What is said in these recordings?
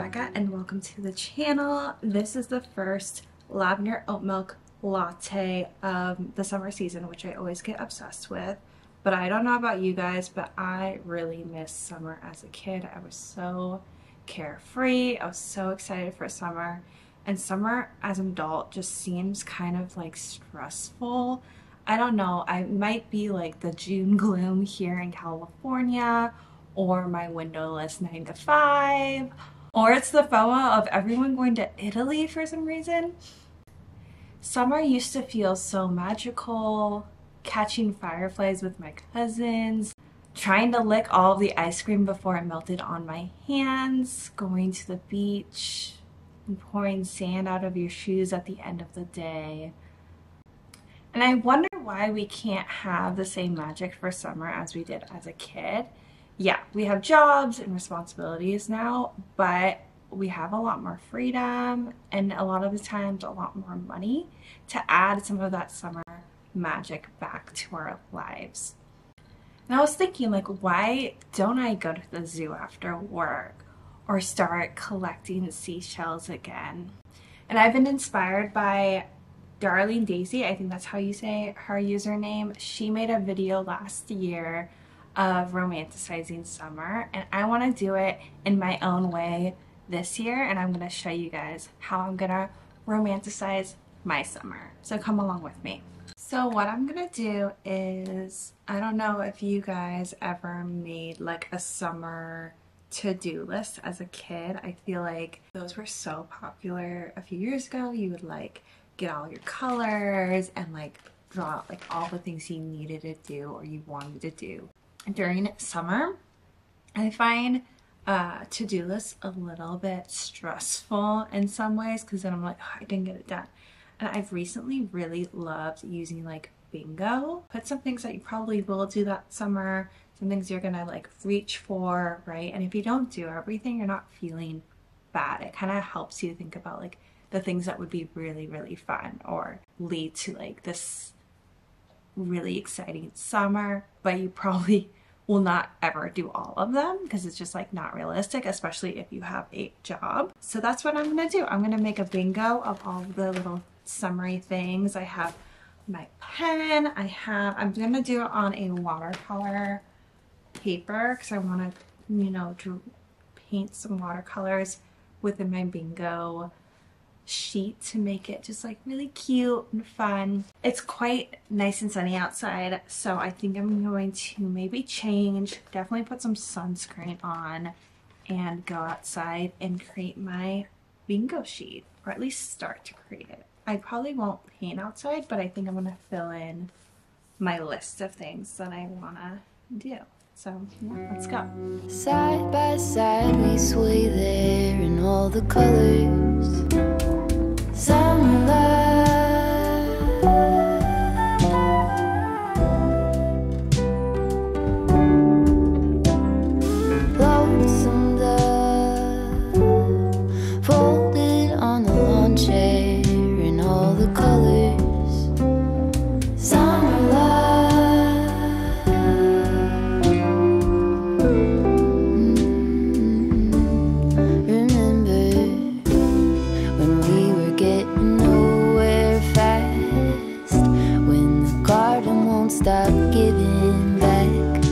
Rebecca and welcome to the channel. This is the first lavender oat milk latte of the summer season, which I always get obsessed with. But I don't know about you guys, but I really miss summer as a kid. I was so carefree. I was so excited for summer. And summer as an adult just seems kind of like stressful. I don't know. I might be like the June gloom here in California, or my windowless 9 to 5, or it's the FOMO of everyone going to Italy for some reason. Summer used to feel so magical, catching fireflies with my cousins, trying to lick all of the ice cream before it melted on my hands, going to the beach, and pouring sand out of your shoes at the end of the day. And I wonder why we can't have the same magic for summer as we did as a kid. Yeah, we have jobs and responsibilities now, but we have a lot more freedom and a lot of the times a lot more money to add some of that summer magic back to our lives. And I was thinking, like, why don't I go to the zoo after work or start collecting seashells again? And I've been inspired by Darling Daisy, I think that's how you say her username. She made a video last year of romanticizing summer, and I want to do it in my own way this year, and I'm going to show you guys how I'm going to romanticize my summer. So come along with me. So what I'm going to do is, I don't know if you guys ever made like a summer to-do list as a kid. I feel like those were so popular a few years ago. You would like get all your colors and like draw out like all the things you needed to do or you wanted to do during summer. I find to-do lists a little bit stressful in some ways because then I'm like, oh, I didn't get it done. And I've recently really loved using like bingo. Put some things that you probably will do that summer, some things you're gonna like reach for, right? And if you don't do everything, you're not feeling bad. It kind of helps you think about like the things that would be really, really fun or lead to like this really exciting summer, but you probably will not ever do all of them because it's just like not realistic, especially if you have a job. So that's what I'm gonna do. I'm gonna make a bingo of all the little summery things. I have my pen, I'm gonna do it on a watercolor paper because I want to, you know, to paint some watercolors within my bingo sheet to make it just like really cute and fun. It's quite nice and sunny outside, so I think I'm going to maybe change, definitely put some sunscreen on and go outside and create my bingo sheet, or at least start to create it. I probably won't paint outside, but I think I'm gonna fill in my list of things that I wanna do. So yeah, let's go. Side by side we sway there in all the colors. Summer love, lonesome dove, folded on the lawn chair in all the colors. Summer love, remember when we were getting nowhere fast, when the garden won't stop giving back,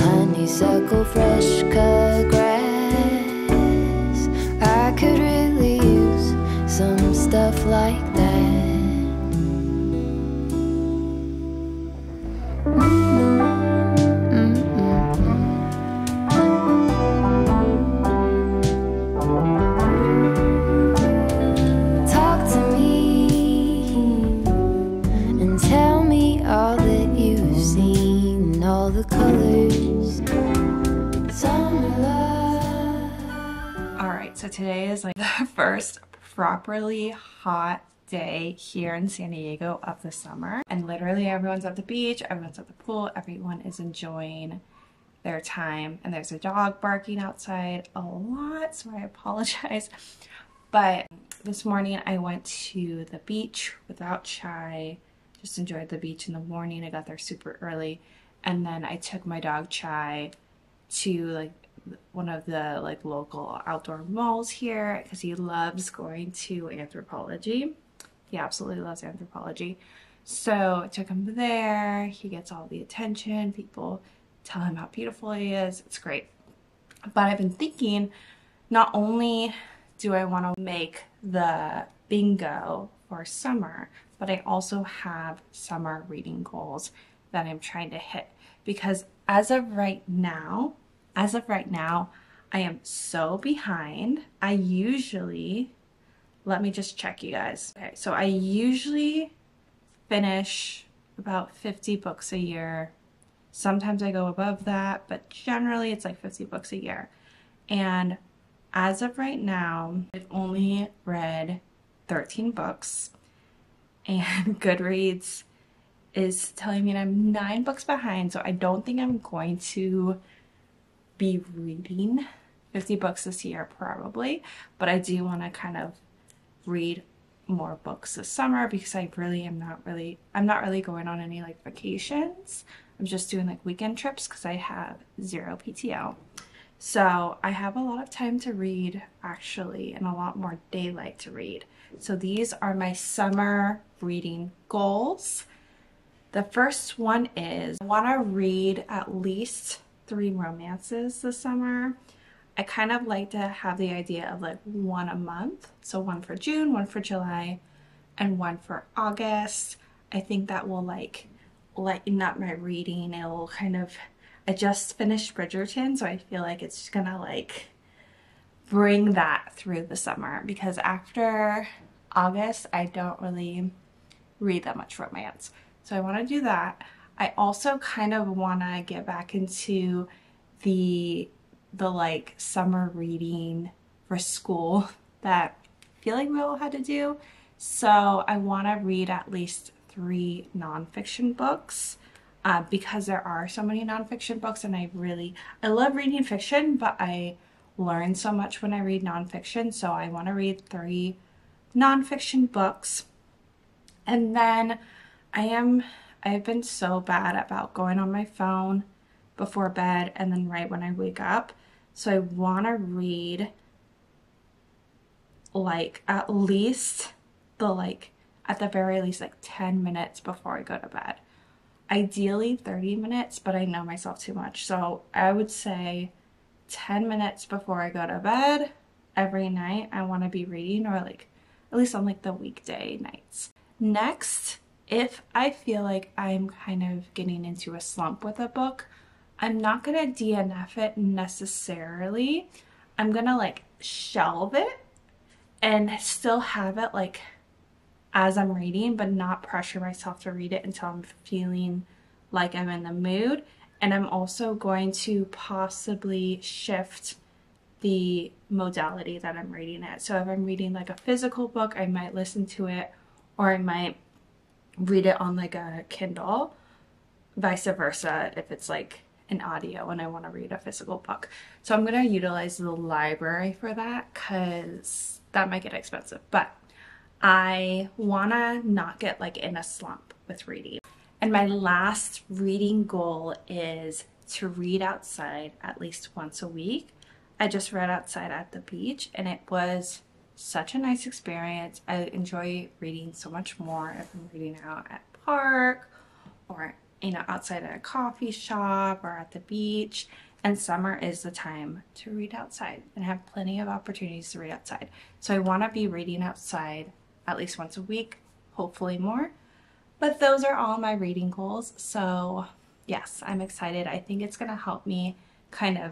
honeysuckle, fresh cut grass. I could really use some stuff like that. Talk to me and tell me all that you've seen, all the colors. Summer love. Alright, so today is like the first properly hot day here in San Diego of the summer, and literally everyone's at the beach, everyone's at the pool, everyone is enjoying their time, and there's a dog barking outside a lot, so I apologize. But this morning I went to the beach without Chai, just enjoyed the beach in the morning. I got there super early, and then I took my dog Chai to like one of the like local outdoor malls here because he loves going to anthropology. He absolutely loves anthropology. So I took him there. He gets all the attention. People tell him how beautiful he is. It's great. But I've been thinking, not only do I want to make the bingo for summer, but I also have summer reading goals that I'm trying to hit. Because as of right now, I am so behind. Let me just check, you guys. Okay, so I usually finish about 50 books a year. Sometimes I go above that, but generally it's like 50 books a year. And as of right now, I've only read 13 books, and Goodreads is telling me I'm 9 books behind, so I don't think I'm going to be reading 50 books this year probably, but I do want to kind of read more books this summer because I'm not really going on any like vacations. I'm just doing like weekend trips because I have 0 PTO. So I have a lot of time to read actually, and a lot more daylight to read. So these are my summer reading goals. The first one is I want to read at least 3 romances this summer. I kind of like to have the idea of like 1 a month. So 1 for June, 1 for July, and 1 for August. I think that will like lighten up my reading. It'll kind of, I just finished Bridgerton, so I feel like it's just gonna like bring that through the summer, because after August, I don't really read that much romance. So I want to do that. I also kind of want to get back into the like summer reading for school that I feel like we all had to do. So I want to read at least 3 nonfiction books because there are so many nonfiction books, and I love reading fiction, but I learn so much when I read nonfiction. So I want to read 3 nonfiction books. And then I've been so bad about going on my phone before bed and then right when I wake up. So I want to read like at the very least like 10 minutes before I go to bed. Ideally 30 minutes, but I know myself too much. So I would say 10 minutes before I go to bed every night I want to be reading, or like at least on like the weekday nights. Next, if I feel like I'm kind of getting into a slump with a book, I'm not gonna DNF it necessarily. I'm gonna like shelve it and still have it like as I'm reading, but not pressure myself to read it until I'm feeling like I'm in the mood. And I'm also going to possibly shift the modality that I'm reading it. So if I'm reading like a physical book, I might listen to it, or I might read it on like a Kindle, vice versa if it's like an audio and I want to read a physical book. So I'm going to utilize the library for that because that might get expensive, but I want to not get like in a slump with reading. And my last reading goal is to read outside at least once a week. I just read outside at the beach and it was such a nice experience. I enjoy reading so much more if I'm reading out at park or outside at a coffee shop or at the beach. And summer is the time to read outside and have plenty of opportunities to read outside. So I want to be reading outside at least once a week, hopefully more. But those are all my reading goals. So yes, I'm excited. I think it's going to help me kind of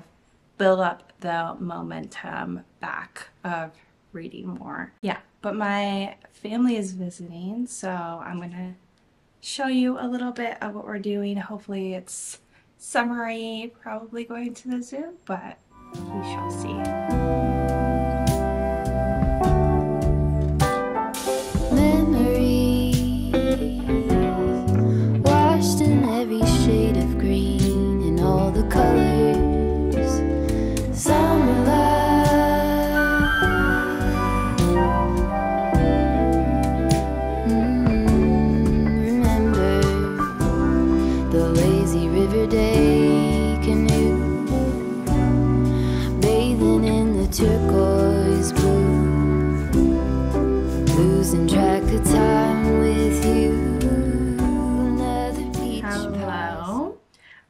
build up the momentum back of reading more. Yeah, but my family is visiting, so I'm going to show you a little bit of what we're doing. Hopefully it's summery, probably going to the zoo, but we shall see.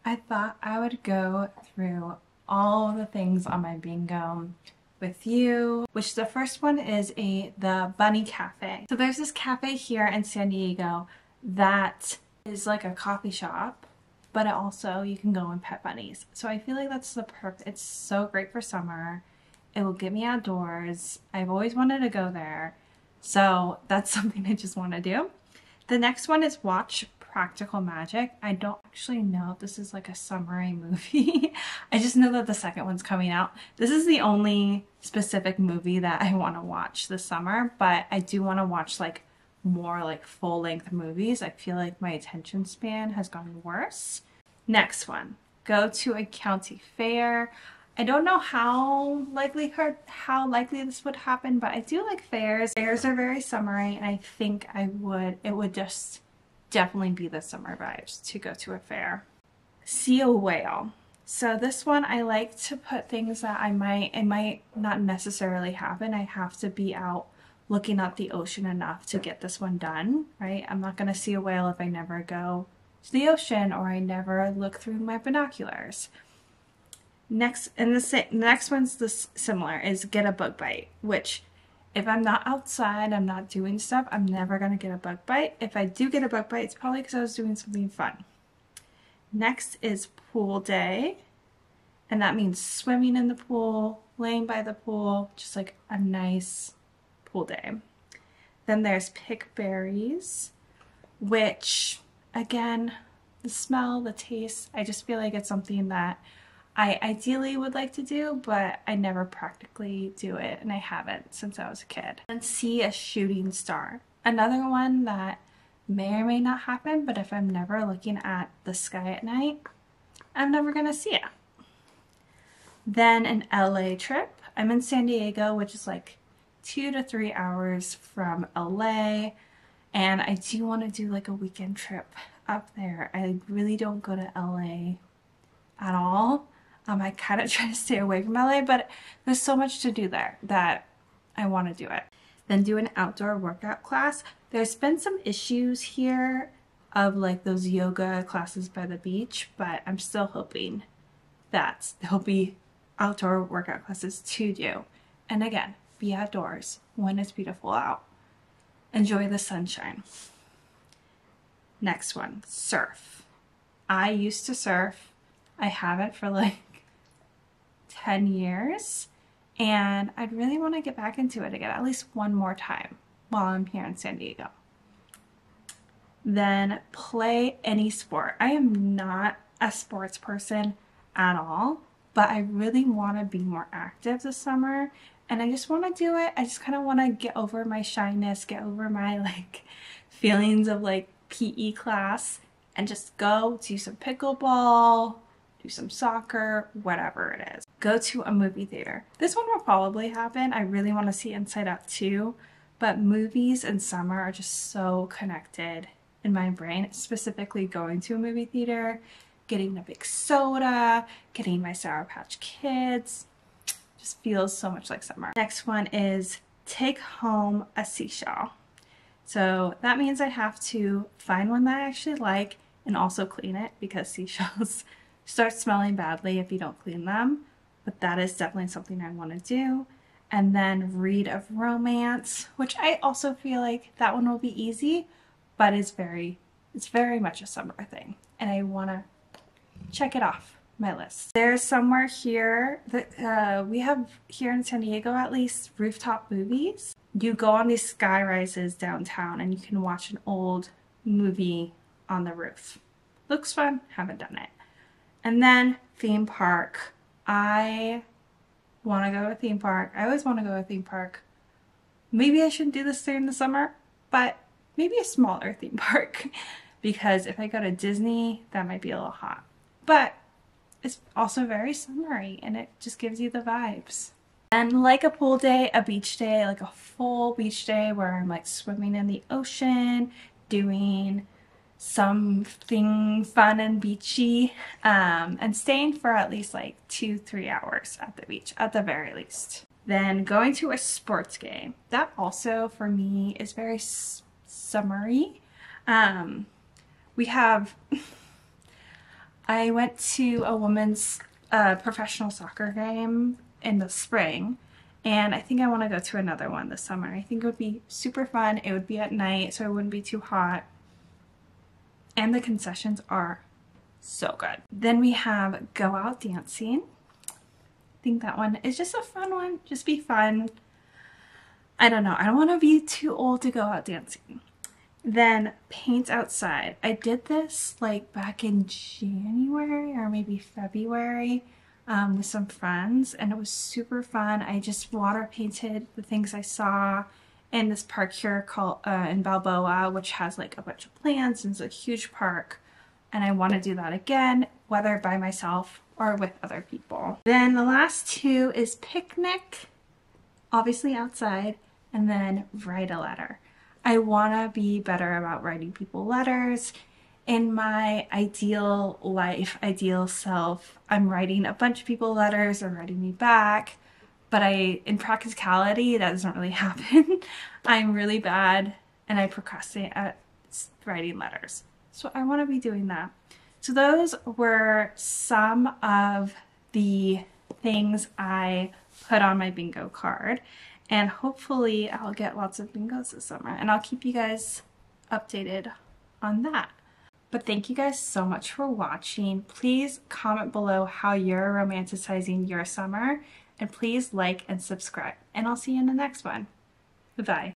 I thought I would go through all the things on my bingo with you, which the first one is the Bunny Cafe. So there's this cafe here in San Diego that is like a coffee shop, but also you can go and pet bunnies. So I feel like that's the perfect, it's so great for summer. It will get me outdoors. I've always wanted to go there. So that's something I just want to do. The next one is watch Practical Magic. I don't actually know if this is like a summery movie. I just know that the second one's coming out. This is the only specific movie that I want to watch this summer, but I do want to watch like more like full-length movies. I feel like my attention span has gotten worse. Next one, go to a county fair. I don't know how likely this would happen, but I do like fairs. Fairs are very summery, and I think it would just definitely be the summer vibes to go to a fair. See a whale. So this one I like to put things that it might not necessarily happen. I have to be out looking at the ocean enough to get this one done, right? I'm not gonna see a whale if I never go to the ocean or I never look through my binoculars. Next, and the next one's similar, is get a bug bite, which if I'm not outside, I'm not doing stuff, I'm never going to get a bug bite. If I do get a bug bite, it's probably because I was doing something fun. Next is pool day, and that means swimming in the pool, laying by the pool, just like a nice pool day. Then there's pick berries, which, again, the smell, the taste, I just feel like it's something that I ideally would like to do, but I never practically do it, and I haven't since I was a kid. And see a shooting star. Another one that may or may not happen, but if I'm never looking at the sky at night, I'm never gonna see it. Then an LA trip. I'm in San Diego, which is like 2 to 3 hours from LA, and I do want to do like a weekend trip up there. I really don't go to LA at all. I kind of try to stay away from LA, but there's so much to do there that I want to do it. Then do an outdoor workout class. There's been some issues here of like those yoga classes by the beach, but I'm still hoping that there'll be outdoor workout classes to do. And again, be outdoors when it's beautiful out. Enjoy the sunshine. Next one, surf. I used to surf. I haven't for like 10 years, and I'd really want to get back into it again at least one more time while I'm here in San Diego. Then play any sport. I am not a sports person at all, but I really want to be more active this summer, and I just want to do it. I just kind of want to get over my shyness, get over my like feelings of like PE class, and just go do some pickleball, do some soccer, whatever it is. Go to a movie theater. This one will probably happen. I really want to see Inside Out 2, but movies and summer are just so connected in my brain, specifically going to a movie theater, getting a big soda, getting my Sour Patch Kids. Just feels so much like summer. Next one is take home a seashell. So that means I have to find one that I actually like and also clean it, because seashells start smelling badly if you don't clean them. But that is definitely something I want to do. And then read a romance, which I also feel like that one will be easy, but it's very much a summer thing, and I want to check it off my list. There's somewhere here that we have here in San Diego, at least, rooftop movies. You go on these sky rises downtown and you can watch an old movie on the roof. Looks fun, haven't done it. And then theme park. I want to go to a theme park. I always want to go to a theme park. Maybe I shouldn't do this during the summer, but maybe a smaller theme park, because if I go to Disney, that might be a little hot. But it's also very summery, and it just gives you the vibes. And like a pool day, a beach day, like a full beach day where I'm like swimming in the ocean, doing something fun and beachy, and staying for at least like 2-3 hours at the beach at the very least. Then going to a sports game. That also for me is very summery. We have I went to a women's professional soccer game in the spring, and I think I want to go to another one this summer. I think it would be super fun. It would be at night, so it wouldn't be too hot. And the concessions are so good. Then we have Go Out Dancing. I think that one is just a fun one. Just be fun. I don't know. I don't want to be too old to go out dancing. Then Paint Outside. I did this like back in January or maybe February with some friends, and it was super fun. I just water painted the things I saw in this park here called in Balboa, which has like a bunch of plants and it's a huge park. And I want to do that again, whether by myself or with other people. Then the last two is Picnic, obviously outside, and then Write a Letter. I want to be better about writing people letters. In my ideal life, ideal self, I'm writing a bunch of people letters, they're writing me back, but in practicality, that doesn't really happen. I'm really bad and I procrastinate at writing letters. So I want to be doing that. So those were some of the things I put on my bingo card. And hopefully I'll get lots of bingos this summer. And I'll keep you guys updated on that. But thank you guys so much for watching. Please comment below how you're romanticizing your summer. And please like and subscribe. And I'll see you in the next one. Bye-bye.